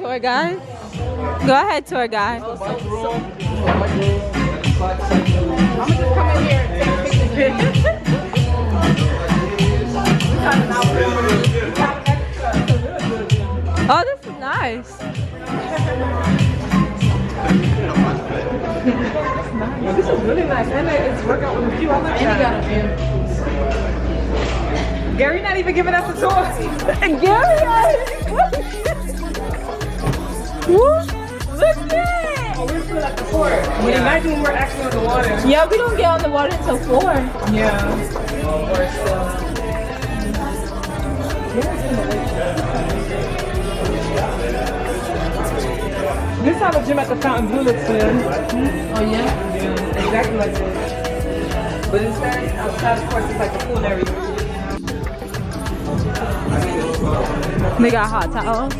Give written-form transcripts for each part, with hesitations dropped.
tour guide. Go ahead, tour guide. I'm gonna just come in here and take pictures. Oh, this is nice. This is really nice. And it's workout with a few other guys. Gary not even giving us a tour. Gary, look at Oh, we're still at the port. Yeah. Imagine when we're actually on the water. Yeah, we don't get on the water until 4. Yeah. This is how the gym at the Fountain Blue looks good. Oh yeah? Yeah, exactly like this. But instead, outside of course, it's like a pool area. They got hot towels.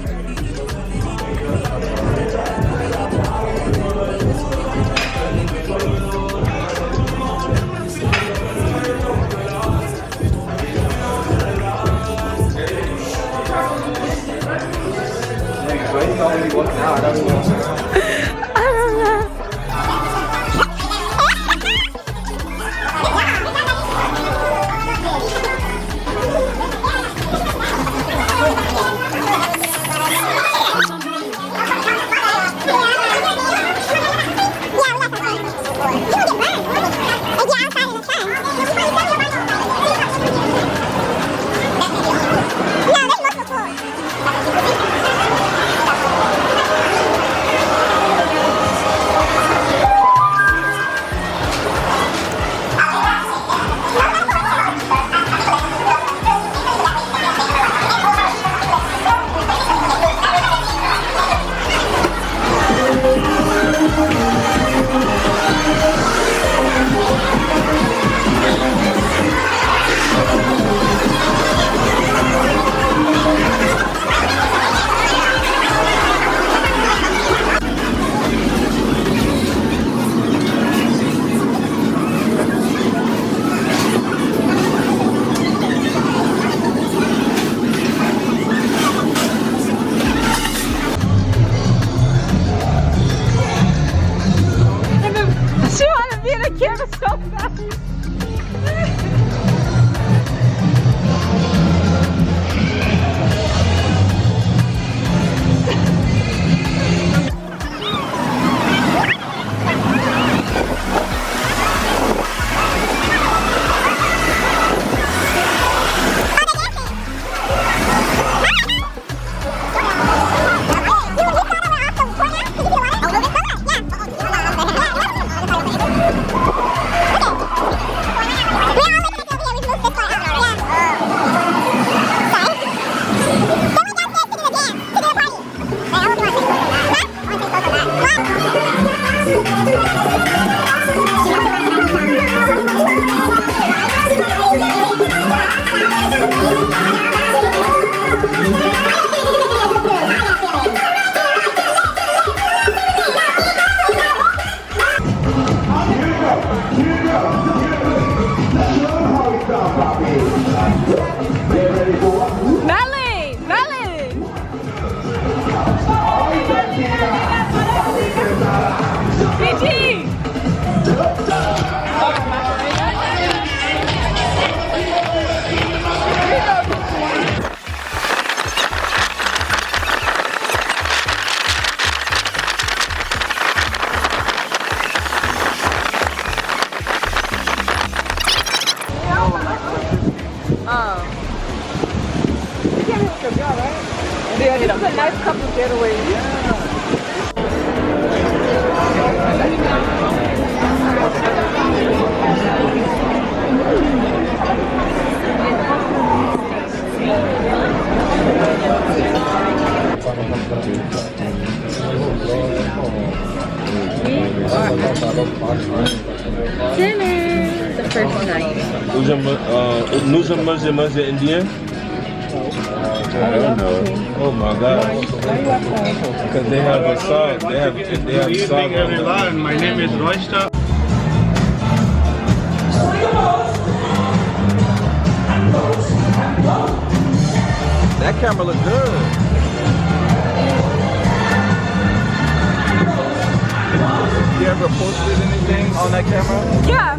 I don't know. She want to be in the camera so fast. Yeah, this is a nice couple getaway. Yeah. Dinner, the first night. Nous sommes mangé indien. I don't know. Oh my God. Because they have a song. They have Good song. evening, everyone. My name is Royster. That camera looks good. ever posted anything on that camera? Yeah.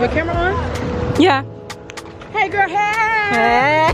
Your camera on? Yeah. Hey girl, hey!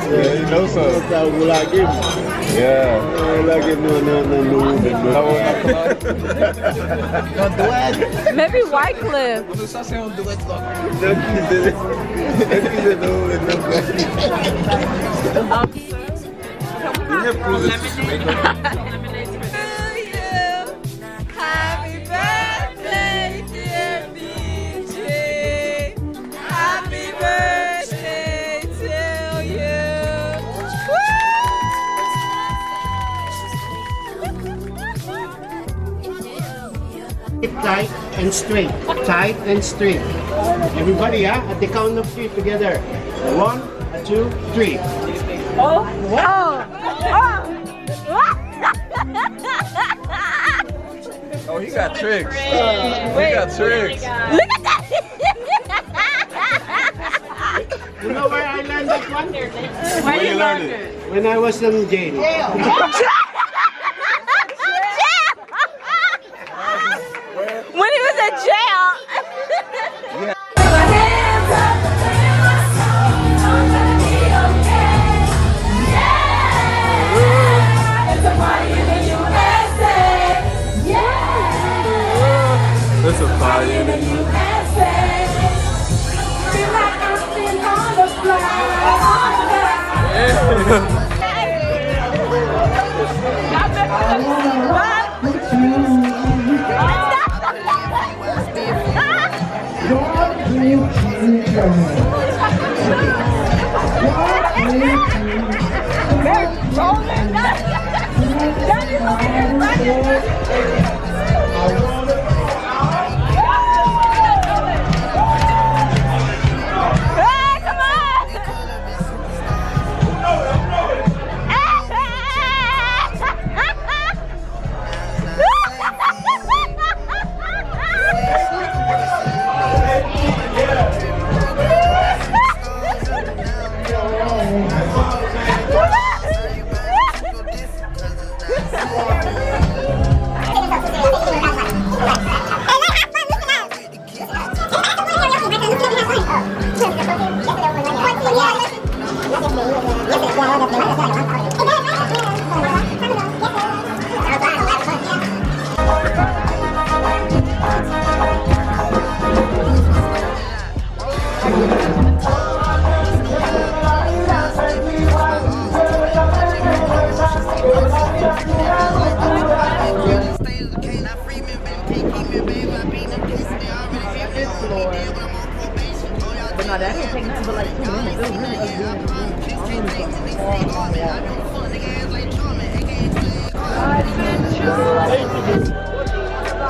Yeah, you know so. Yeah. Maybe Wycliffe. Happy birthday, dear BJ. Happy birthday to you. Keep tight and straight. Tight and straight. Everybody, at the count of 3 together. 1, 2, 3. Oh, he got tricks. He got tricks. Look at that! You know where I learned that one? Where you learned it? When I was in jail. When he was in jail. That's a fire in the USA.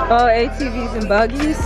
Oh, ATVs and buggies.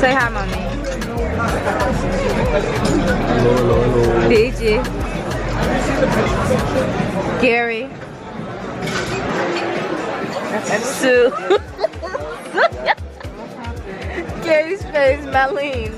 Say hi, mommy. Hello, hello, hello. Did you? Gary. Sue. Gary's face, Marlene.